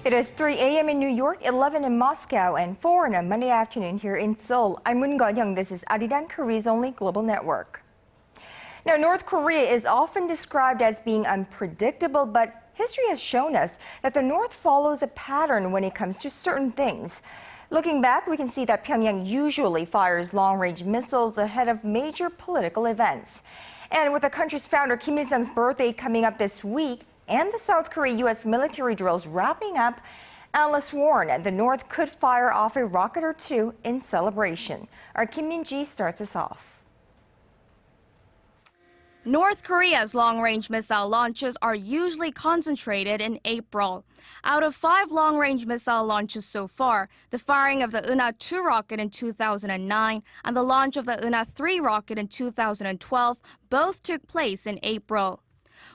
It is 3 a.m. in New York, 11 in Moscow, and 4 on a Monday afternoon here in Seoul. I'm Moon Geunhye. This is ARIRANG Korea's only global network. Now, North Korea is often described as being unpredictable, but history has shown us that the North follows a pattern when it comes to certain things. Looking back, we can see that Pyongyang usually fires long-range missiles ahead of major political events. And with the country's founder Kim Il-sung's birthday coming up this week, and the South Korea-U.S. military drills wrapping up, analysts warn the North could fire off a rocket or two in celebration. Our Kim Min-ji starts us off. North Korea's long-range missile launches are usually concentrated in April. Out of 5 long-range missile launches so far, the firing of the Una-2 rocket in 2009 and the launch of the Una-3 rocket in 2012 both took place in April.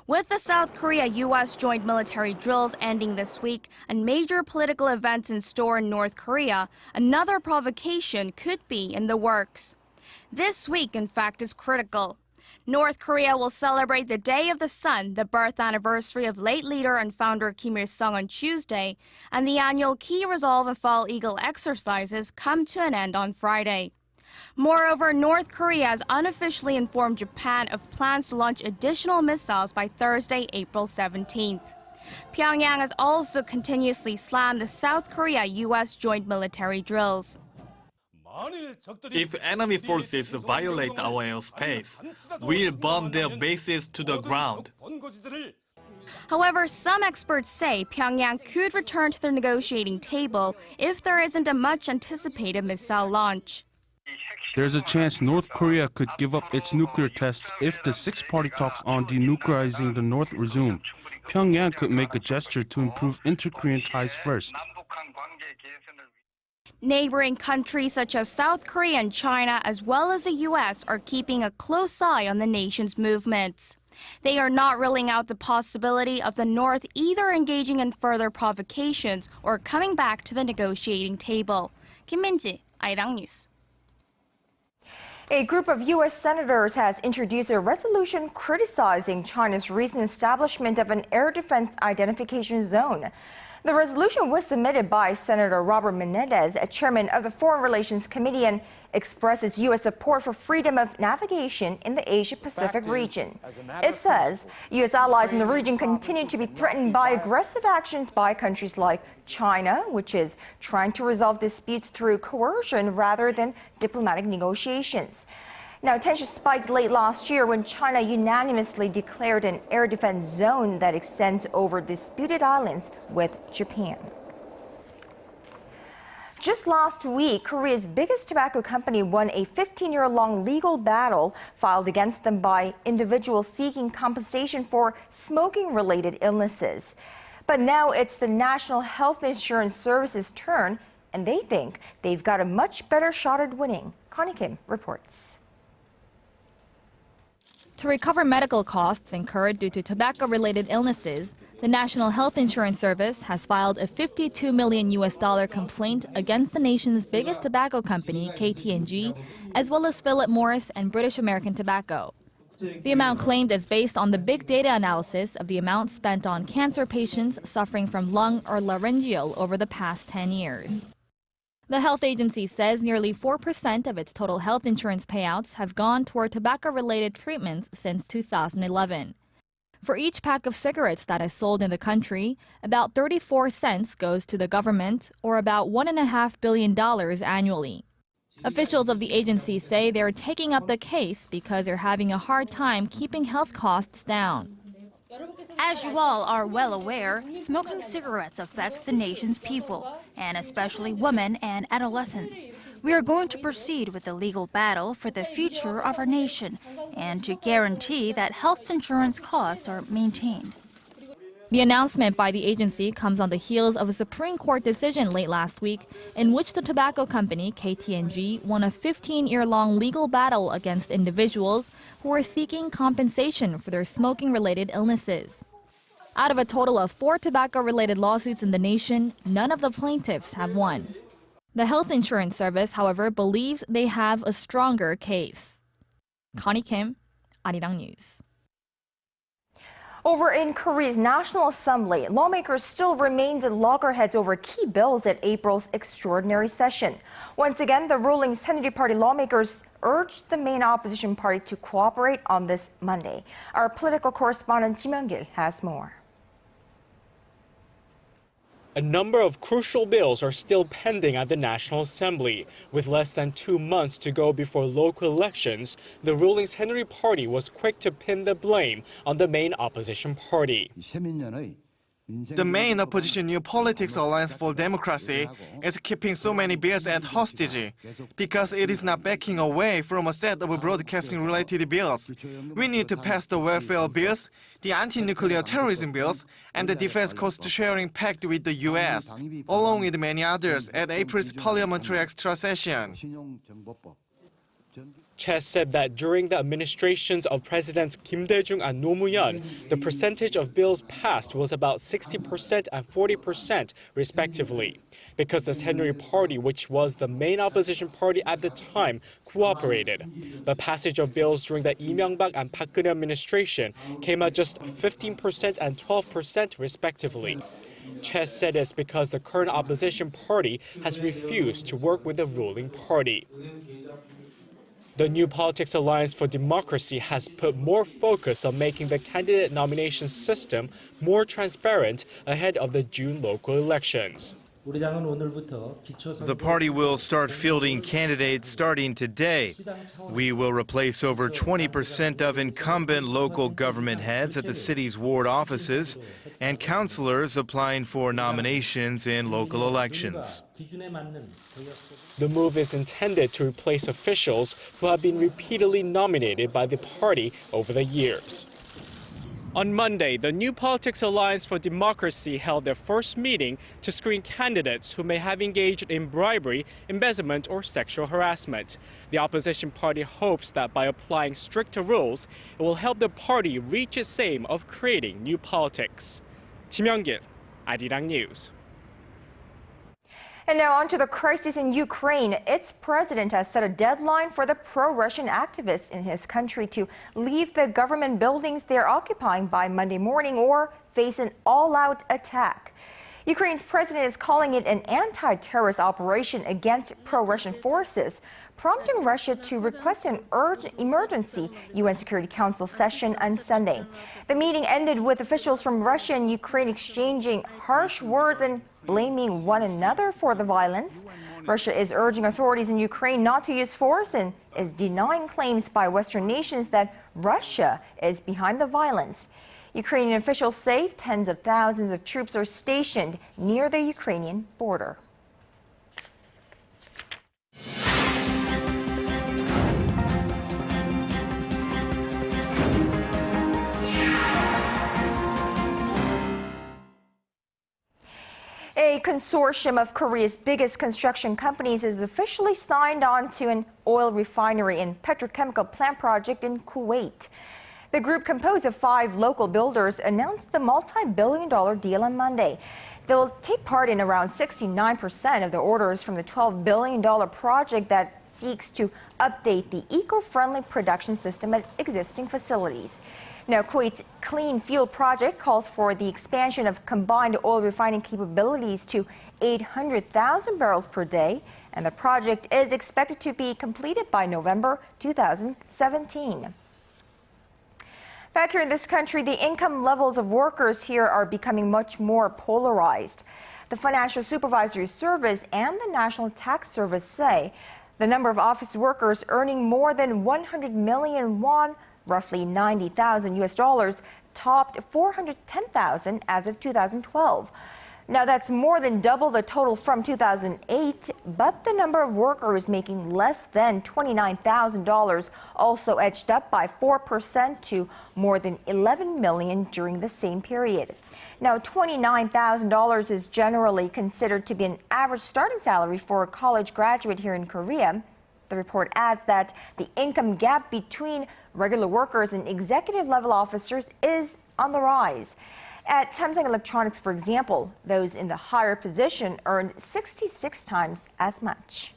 With the South Korea-U.S. joint military drills ending this week and major political events in store in North Korea, another provocation could be in the works. This week, in fact, is critical. North Korea will celebrate the Day of the Sun, the birth anniversary of late leader and founder Kim Il-sung on Tuesday, and the annual Key Resolve and Fall Eagle exercises come to an end on Friday. Moreover, North Korea has unofficially informed Japan of plans to launch additional missiles by Thursday, April 17th. Pyongyang has also continuously slammed the South Korea-U.S. joint military drills. If enemy forces violate our airspace, we'll bomb their bases to the ground. However, some experts say Pyongyang could return to the negotiating table if there isn't a much-anticipated missile launch. There's a chance North Korea could give up its nuclear tests if the six-party talks on denuclearizing the North resume. Pyongyang could make a gesture to improve inter-Korean ties first. Neighboring countries such as South Korea and China, as well as the U.S., are keeping a close eye on the nation's movements. They are not ruling out the possibility of the North either engaging in further provocations or coming back to the negotiating table. Kim Min-ji, ARIRANG News. A group of U.S. senators has introduced a resolution criticizing China's recent establishment of an air defense identification zone. The resolution was submitted by Senator Robert Menendez, chairman of the Foreign Relations Committee, and expresses U.S. support for freedom of navigation in the Asia-Pacific region. It says U.S. allies in the region continue to be threatened by aggressive actions by countries like China, which is trying to resolve disputes through coercion rather than diplomatic negotiations. Now, tensions spiked late last year when China unanimously declared an air defense zone that extends over disputed islands with Japan. Just last week, Korea's biggest tobacco company won a 15-year-long legal battle filed against them by individuals seeking compensation for smoking-related illnesses. But now it's the National Health Insurance Service's turn, and they think they've got a much better shot at winning. Connie Kim reports. To recover medical costs incurred due to tobacco-related illnesses, the National Health Insurance Service has filed a $52 million complaint against the nation's biggest tobacco company, KT&G, as well as Philip Morris and British American Tobacco. The amount claimed is based on the big data analysis of the amount spent on cancer patients suffering from lung or laryngeal over the past 10 years. The health agency says nearly 4% of its total health insurance payouts have gone toward tobacco-related treatments since 2011. For each pack of cigarettes that is sold in the country, about 34 cents goes to the government, or about $1.5 billion annually. Officials of the agency say they're taking up the case because they're having a hard time keeping health costs down. As you all are well aware, smoking cigarettes affects the nation's people, and especially women and adolescents. We are going to proceed with the legal battle for the future of our nation and to guarantee that health insurance costs are maintained. The announcement by the agency comes on the heels of a Supreme Court decision late last week in which the tobacco company, KT&G, won a 15-year-long legal battle against individuals who were seeking compensation for their smoking-related illnesses. Out of a total of 4 tobacco-related lawsuits in the nation, none of the plaintiffs have won. The Health Insurance Service, however, believes they have a stronger case. Connie Kim, ARIRANG News. Over in Korea's National Assembly, lawmakers still remained at loggerheads over key bills at April's extraordinary session. Once again, the ruling Saenuri Party lawmakers urged the main opposition party to cooperate on this Monday. Our political correspondent Ji Myung-kil has more. A number of crucial bills are still pending at the National Assembly. With less than 2 months to go before local elections, the ruling Saenuri Party was quick to pin the blame on the main opposition party. The main opposition New Politics Alliance for Democracy is keeping so many bills at hostage because it is not backing away from a set of broadcasting-related bills. We need to pass the welfare bills, the anti-nuclear terrorism bills, and the defense cost-sharing pact with the U.S., along with many others at April's parliamentary extra session. Che said that during the administrations of Presidents Kim Dae-jung and Roh Moo-hyun, the percentage of bills passed was about 60% and 40% respectively. Because the Saenuri Party, which was the main opposition party at the time, cooperated. The passage of bills during the Lee Myung-bak and Park Geunhye administration came at just 15% and 12% respectively. Che said it's because the current opposition party has refused to work with the ruling party. The New Politics Alliance for Democracy has put more focus on making the candidate nomination system more transparent ahead of the June local elections. The party will start fielding candidates starting today. We will replace over 20% of incumbent local government heads at the city's ward offices and councillors applying for nominations in local elections. The move is intended to replace officials who have been repeatedly nominated by the party over the years. On Monday, the New Politics Alliance for Democracy held their first meeting to screen candidates who may have engaged in bribery, embezzlement, or sexual harassment. The opposition party hopes that by applying stricter rules, it will help the party reach its aim of creating new politics. Ji Myung-kil, ARIRANG News. And now on to the crisis in Ukraine. Its president has set a deadline for the pro-Russian activists in his country to leave the government buildings they're occupying by Monday morning or face an all-out attack. Ukraine's president is calling it an anti-terrorist operation against pro-Russian forces, prompting Russia to request an urgent emergency UN Security Council session on Sunday. The meeting ended with officials from Russia and Ukraine exchanging harsh words and blaming one another for the violence. Russia is urging authorities in Ukraine not to use force and is denying claims by Western nations that Russia is behind the violence. Ukrainian officials say tens of thousands of troops are stationed near the Ukrainian border. A consortium of Korea's biggest construction companies is officially signed on to an oil refinery and petrochemical plant project in Kuwait. The group, composed of 5 local builders, announced the multi-billion-dollar deal on Monday. They'll take part in around 69% of the orders from the $12 billion project that seeks to update the eco-friendly production system at existing facilities. Now, Kuwait's Clean Fuel Project calls for the expansion of combined oil refining capabilities to 800,000 barrels per day, and the project is expected to be completed by November 2017. Back here in this country, the income levels of workers here are becoming much more polarized. The Financial Supervisory Service and the National Tax Service say the number of office workers earning more than 100 million won, roughly $90,000, topped 410,000 as of 2012. Now, that's more than double the total from 2008, but the number of workers making less than $29,000 also edged up by 4% to more than 11 million during the same period. Now, $29,000 is generally considered to be an average starting salary for a college graduate here in Korea. The report adds that the income gap between regular workers and executive level officers is on the rise. At Samsung Electronics, for example, those in the higher position earned 66 times as much.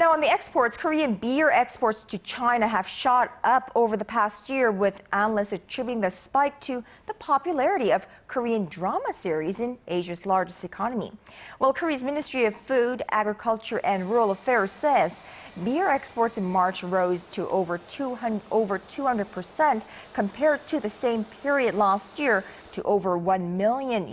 Now, on the exports, Korean beer exports to China have shot up over the past year, with analysts attributing the spike to the popularity of Korean drama series in Asia's largest economy. Well, Korea's Ministry of Food, Agriculture and Rural Affairs says beer exports in March rose to over 200% compared to the same period last year, to over $1 million.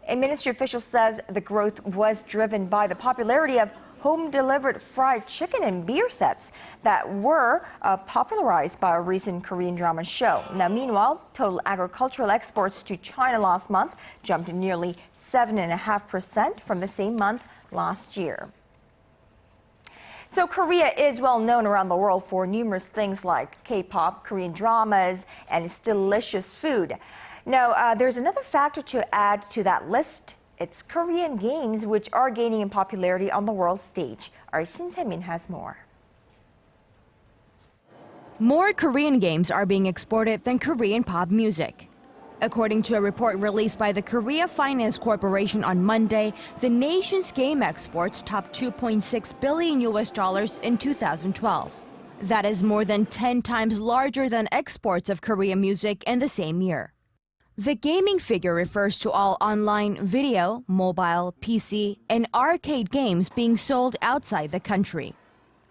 A ministry official says the growth was driven by the popularity of home-delivered fried chicken and beer sets that were popularized by a recent Korean drama show. Now, meanwhile, total agricultural exports to China last month jumped nearly 7.5% from the same month last year. So Korea is well known around the world for numerous things like K-pop, Korean dramas, and its delicious food. Now, there's another factor to add to that list. It's Korean games, which are gaining in popularity on the world stage. Our Shin Se-min has more. More Korean games are being exported than Korean pop music. According to a report released by the Korea Finance Corporation on Monday, the nation's game exports topped $2.6 billion in 2012. That is more than 10 times larger than exports of Korean music in the same year. The gaming figure refers to all online video, mobile, PC, and arcade games being sold outside the country.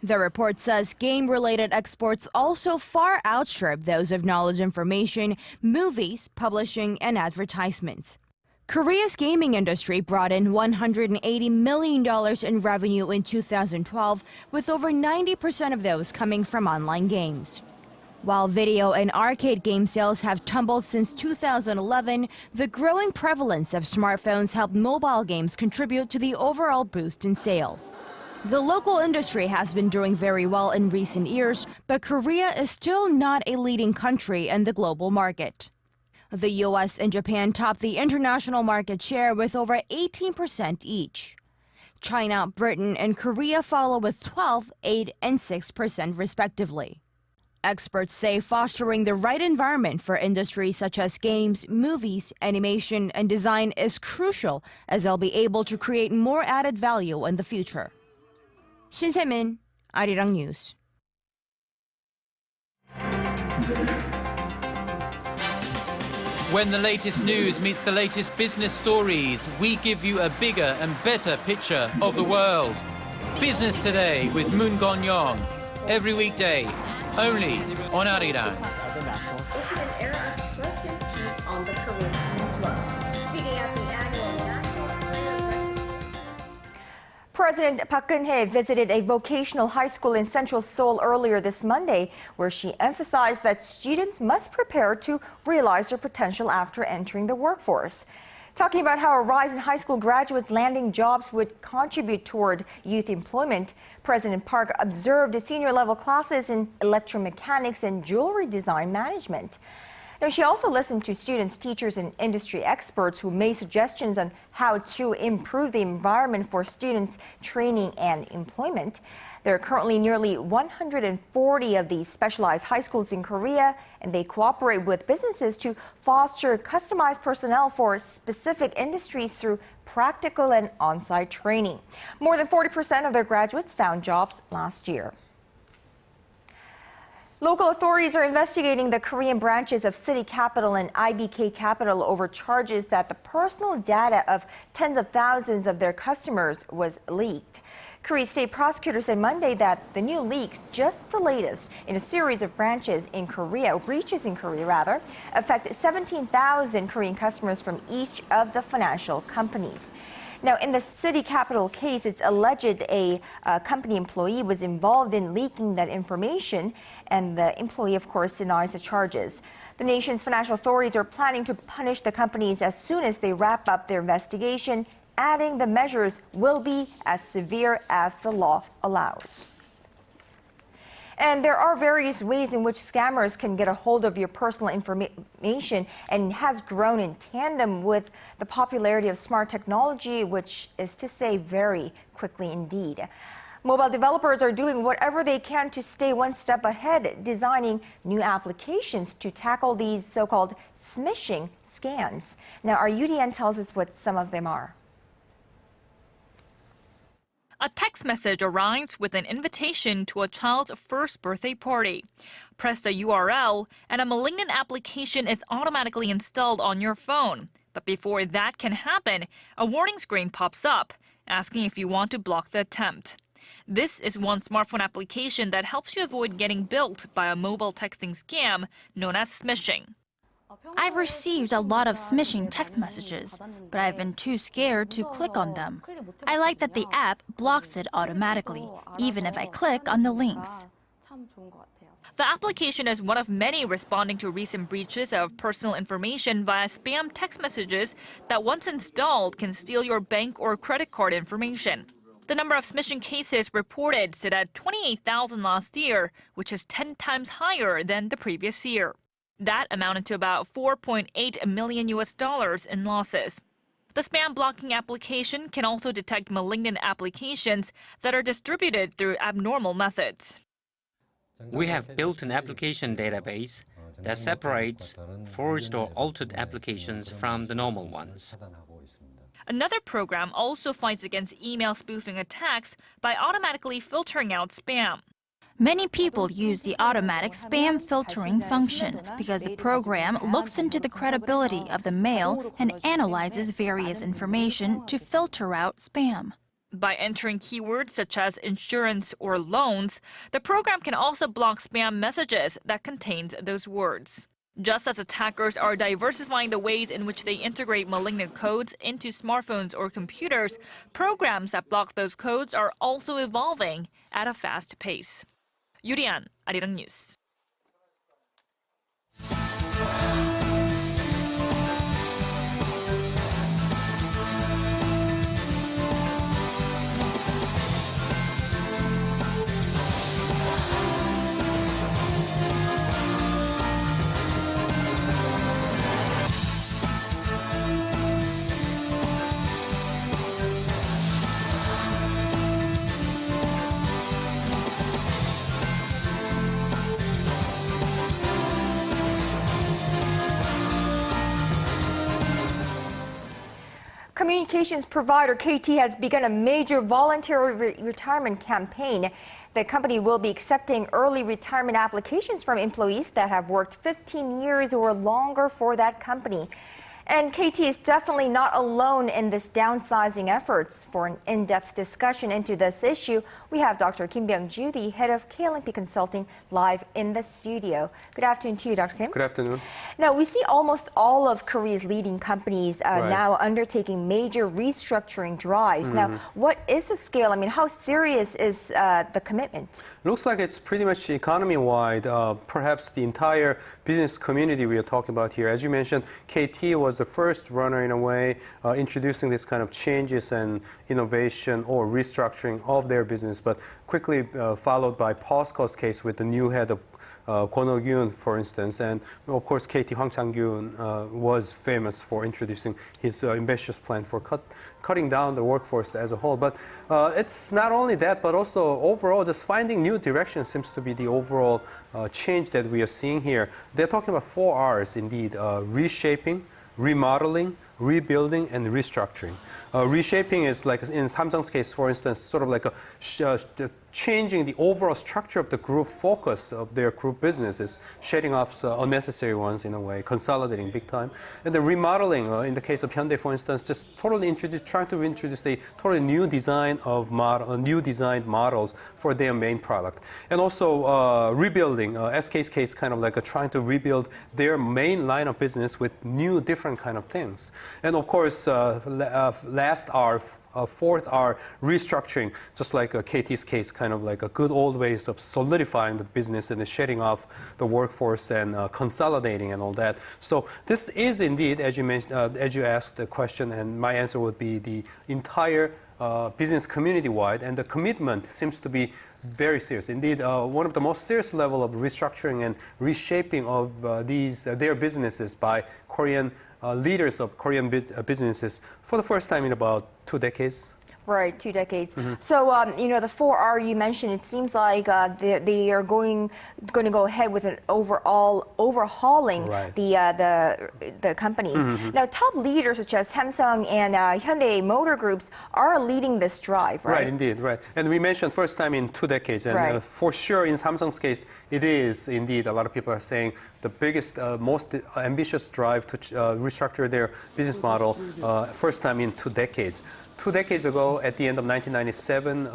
The report says game-related exports also far outstrip those of knowledge information, movies, publishing, and advertisements. Korea's gaming industry brought in $180 million in revenue in 2012, with over 90% of those coming from online games. While video and arcade game sales have tumbled since 2011, the growing prevalence of smartphones helped mobile games contribute to the overall boost in sales. The local industry has been doing very well in recent years, but Korea is still not a leading country in the global market. The US and Japan top the international market share with over 18% each. China, Britain, and Korea follow with 12%, 8%, and 6% respectively. Experts say fostering the right environment for industries such as games, movies, animation, and design is crucial, as they'll be able to create more added value in the future. Shin Se-min, ARIRANG News. When the latest news meets the latest business stories, we give you a bigger and better picture of the world. Business Today with Moon Gon-young. Every weekday, only on ARIRANG. President Park Geunhye visited a vocational high school in central Seoul earlier this Monday, where she emphasized that students must prepare to realize their potential after entering the workforce. Talking about how a rise in high school graduates landing jobs would contribute toward youth employment, President Park observed senior-level classes in electromechanics and jewelry design management. Now, she also listened to students, teachers, and industry experts who made suggestions on how to improve the environment for students' training and employment. There are currently nearly 140 of these specialized high schools in Korea, and they cooperate with businesses to foster customized personnel for specific industries through practical and on-site training. More than 40% of their graduates found jobs last year. Local authorities are investigating the Korean branches of Citi Capital and IBK Capital over charges that the personal data of tens of thousands of their customers was leaked. Korea's state prosecutor said Monday that the new leaks, just the latest in a series of breaches in Korea, affect 17,000 Korean customers from each of the financial companies. Now, in the Citi Capital case, it's alleged a company employee was involved in leaking that information, and the employee, of course, denies the charges. The nation's financial authorities are planning to punish the companies as soon as they wrap up their investigation, adding the measures will be as severe as the law allows. And there are various ways in which scammers can get a hold of your personal information, and has grown in tandem with the popularity of smart technology, which is to say very quickly indeed. Mobile developers are doing whatever they can to stay one step ahead, designing new applications to tackle these so-called smishing scams. Now, our UDN tells us what some of them are. A text message arrived with an invitation to a child's first birthday party. Press the URL and a malignant application is automatically installed on your phone. But before that can happen, a warning screen pops up, asking if you want to block the attempt. This is one smartphone application that helps you avoid getting bilked by a mobile texting scam known as smishing. I've received a lot of smishing text messages, but I've been too scared to click on them. I like that the app blocks it automatically, even if I click on the links. The application is one of many responding to recent breaches of personal information via spam text messages that once installed can steal your bank or credit card information. The number of smishing cases reported stood at 28,000 last year, which is 10 times higher than the previous year. That amounted to about $4.8 million in losses. The spam blocking application can also detect malignant applications that are distributed through abnormal methods. We have built an application database that separates forged or altered applications from the normal ones. Another program also fights against email spoofing attacks by automatically filtering out spam. Many people use the automatic spam filtering function because the program looks into the credibility of the mail and analyzes various information to filter out spam. By entering keywords such as insurance or loans, the program can also block spam messages that contain those words. Just as attackers are diversifying the ways in which they integrate malignant codes into smartphones or computers, programs that block those codes are also evolving at a fast pace. 유리안, 아리랑 뉴스. Communications provider KT has begun a major voluntary retirement campaign. The company will be accepting early retirement applications from employees that have worked 15 years or longer for that company. And KT is definitely not alone in this downsizing efforts. For an in-depth discussion into this issue, we have Dr. Kim Myung-kil, the head of KLMP Consulting, live in the studio. Good afternoon to you, Dr. Kim. Good afternoon. Now, we see almost all of Korea's leading companies now undertaking major restructuring drives. Now, what is the scale? I mean, how serious is the commitment? It looks like it's pretty much economy-wide, perhaps the entire business community we are talking about here. As you mentioned, KT was the first runner in a way, introducing this kind of changes and innovation or restructuring of their business, but quickly followed by POSCO's case with the new head of Kwon Ho-kyun, for instance, and of course KT Hwang Chang-kyun was famous for introducing his ambitious plan for cutting down the workforce as a whole. But it's not only that, but also overall just finding new directions seems to be the overall change that we are seeing here. They're talking about 4 R's indeed: reshaping, remodeling, rebuilding, and restructuring. Reshaping is like in Samsung's case, for instance, sort of like changing the overall structure of the group focus of their group businesses, shedding off unnecessary ones in a way, consolidating big time. And the remodeling, in the case of Hyundai, for instance, just totally trying to introduce a totally new design of new designed models for their main product. And also rebuilding, SK's case, kind of like trying to rebuild their main line of business with new, different kind of things. And of course, last R, fourth R, restructuring, just like KT's case, kind of like a good old ways of solidifying the business and shedding off the workforce and consolidating and all that. So this is indeed, as you mentioned, as you asked the question, and my answer would be the entire business community-wide, and the commitment seems to be very serious. Indeed, one of the most serious level of restructuring and reshaping of their businesses by Korean leaders of Korean businesses for the first time in about 2 decades. Right, 2 decades. So, the 4R you mentioned, it seems like they are going to go ahead with an overhauling the companies. Now, top leaders such as Samsung and Hyundai Motor Groups are leading this drive, right? Right, indeed, right. And we mentioned first time in 2 decades, and for sure in Samsung's case, it is indeed, a lot of people are saying, the biggest, most ambitious drive to restructure their business model first time in 2 decades. 2 decades ago, at the end of 1997,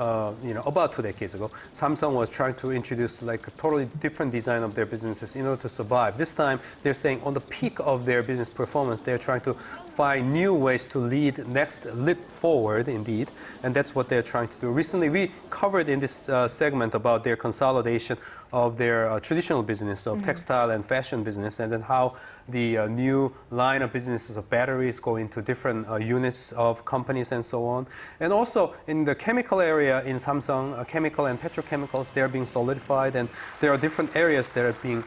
about 2 decades ago, Samsung was trying to introduce like a totally different design of their businesses in order to survive. This time, they're saying on the peak of their business performance, they're trying to find new ways to lead next leap forward, indeed, and that's what they're trying to do. Recently, we covered in this segment about their consolidation of their traditional business of textile and fashion business, and then how the new line of businesses of batteries go into different units of companies and so on. And also in the chemical area in Samsung, chemical and petrochemicals, they're being solidified, and there are different areas that are being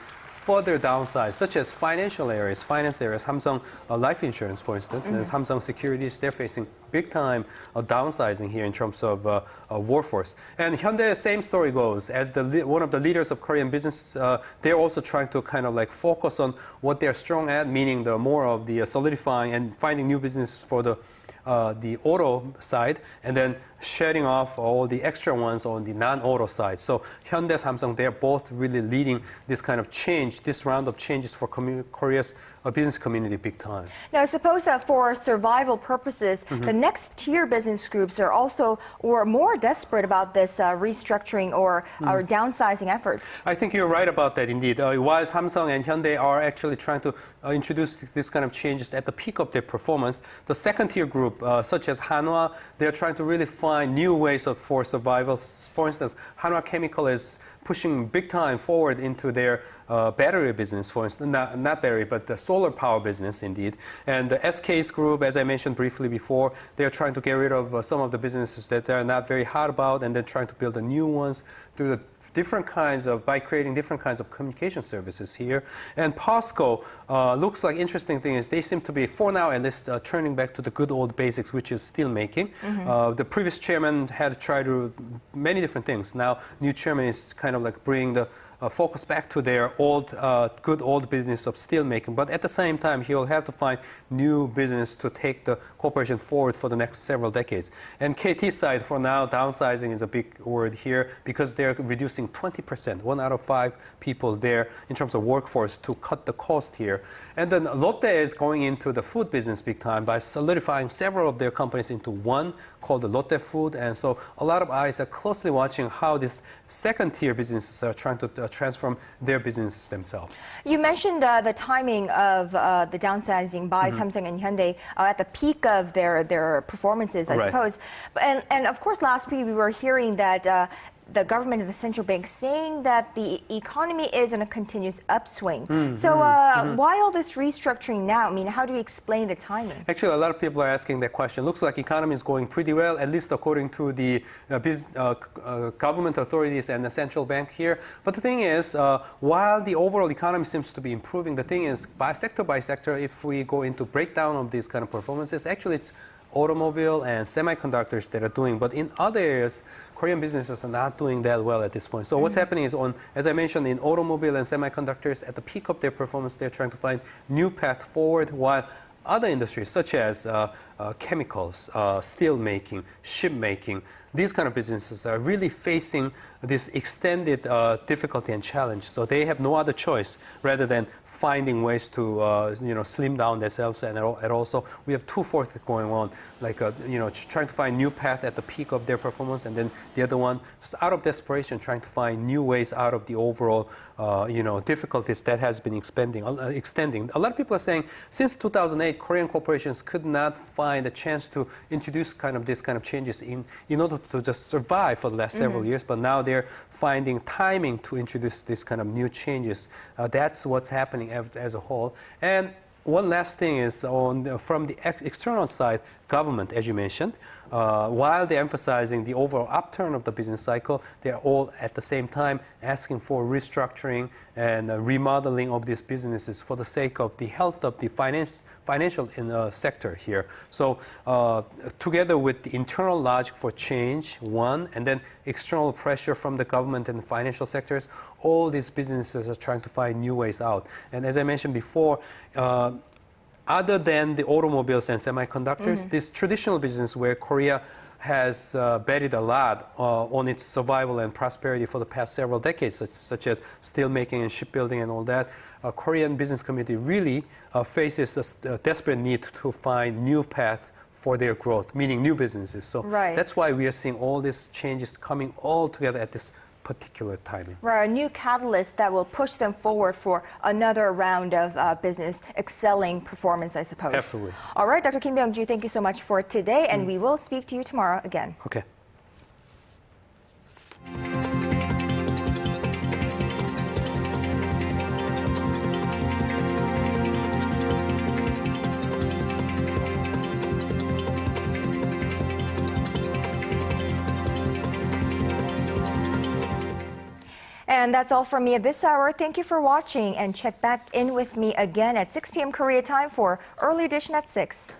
further downsized, such as finance areas, Samsung life insurance, for instance, and Samsung Securities, they're facing big time downsizing here in terms of workforce. And Hyundai, same story goes. As one of the leaders of Korean business, they're also trying to kind of like focus on what they're strong at, meaning the more of the solidifying and finding new business for the auto side, and then shedding off all the extra ones on the non-auto side. So Hyundai, Samsung, they're both really leading this kind of change, this round of changes for Korea's business community big time. Now, I suppose that for survival purposes, the next tier business groups are also more desperate about this restructuring or downsizing efforts. I think you're right about that, indeed. While Samsung and Hyundai are actually trying to introduce this kind of changes at the peak of their performance, the second tier group, such as Hanwha, they're trying to really find new ways for survival. For instance, Hanwha Chemical is pushing big time forward into their battery business, for instance, not battery, but the solar power business, indeed. And the SK's group, as I mentioned briefly before, they're trying to get rid of some of the businesses that they're not very hot about, and then trying to build the new ones through the by creating different kinds of communication services here. And POSCO, looks like interesting thing is they seem to be, for now at least, turning back to the good old basics, which is steel making. The previous chairman had tried many different things. Now, new chairman is kind of like bringing the focus back to their good old business of steel making. But at the same time, he will have to find new business to take the corporation forward for the next several decades. And KT side, for now, downsizing is a big word here because they're reducing 20%, 1 out of 5 people there in terms of workforce to cut the cost here. And then Lotte is going into the food business big time by solidifying several of their companies into one called the Lotte Food. And so a lot of eyes are closely watching how these second-tier businesses are trying to transform their businesses themselves. You mentioned the timing of the downsizing by Samsung and Hyundai at the peak of their performances, I suppose. And of course, last week we were hearing that the government and the central bank saying that the economy is in a continuous upswing. So why all this restructuring now? I mean, how do we explain the timing? Actually, a lot of people are asking that question. Looks like economy is going pretty well, at least according to the government authorities and the central bank here. But the thing is, while the overall economy seems to be improving, the thing is, by sector, if we go into breakdown of these kind of performances, actually it's automobile and semiconductors that are doing, but in other areas, Korean businesses are not doing that well at this point. So what's happening is, as I mentioned, in automobile and semiconductors, at the peak of their performance, they're trying to find new path forward, while other industries, such as chemicals, steel making, ship making, these kind of businesses are really facing this extended difficulty and challenge. So they have no other choice rather than finding ways to slim down themselves. And also we have two forces going on, like trying to find new path at the peak of their performance, and then the other one just out of desperation trying to find new ways out of the overall difficulties that has been extending. A lot of people are saying since 2008, Korean corporations could not find a chance to introduce these kind of changes in order to just survive for the last several years, but now they're finding timing to introduce this kind of new changes. That's what's happening as a whole. And one last thing is from the external side, government, as you mentioned, while they're emphasizing the overall upturn of the business cycle, they're all at the same time asking for restructuring and remodeling of these businesses for the sake of the health of the financial sector here. So together with the internal logic for change, one, and then external pressure from the government and the financial sectors, all these businesses are trying to find new ways out. And as I mentioned before, other than the automobiles and semiconductors, this traditional business where Korea has betted a lot on its survival and prosperity for the past several decades, such as steelmaking and shipbuilding and all that, Korean business community really faces a desperate need to find new path for their growth, meaning new businesses. So that's why we are seeing all these changes coming all together at this particular timing. Right, a new catalyst that will push them forward for another round of business excelling performance, I suppose. Absolutely. All right, Dr. Kim Myung-kil, thank you so much for today, and we will speak to you tomorrow again. Okay. And that's all from me at this hour. Thank you for watching, and check back in with me again at 6 p.m. Korea time for Early Edition at 6.